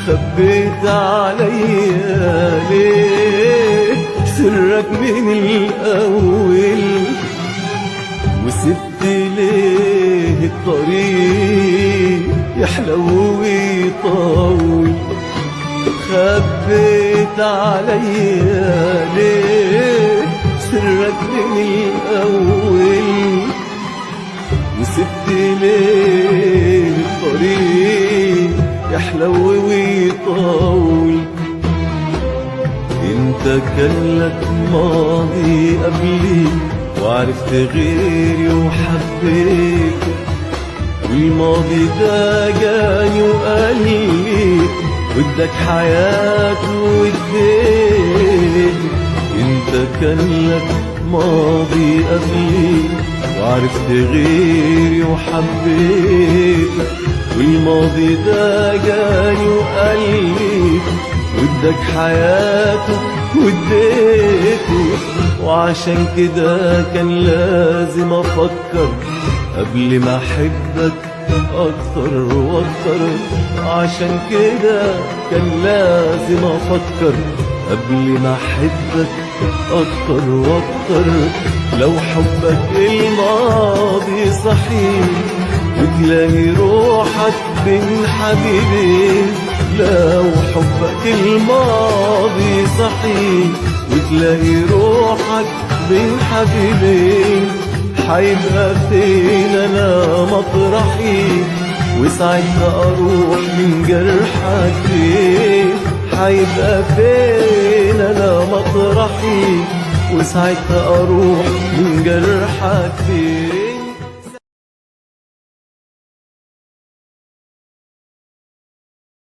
خبيت عليا ليه سرك من الأول، وسبت ليه الطريق يحلو ويطول. خبيت عليا ليه سرك من الأول، وسبت ليه الطريق يحلو ويطول. انت كان لك ماضي قبلي وعرفت غيري وحبيت، والماضي ده جاني وقال لي بدك حياة واديت. انت كان لك ماضي قبلي وعرفت غيري وحبيت، والماضي ده جاني وقال لي بدك حياته واديته. وعشان كده كان لازم افكر قبل ما احبك اكتر واكتر. عشان كده كان لازم افكر قبل ما احبك اكتر واكتر. لو حبك الماضي صحيح وتلاقي روحك بين حبيبين، لو حبك الماضي صحيح وتلاقي روحك بين حبيبين، حيبقى فين انا مطرحي وساعتها اروح من جرحك فين. حيبقى فين انا مطرحي وساعتها اروح من جرحك فين.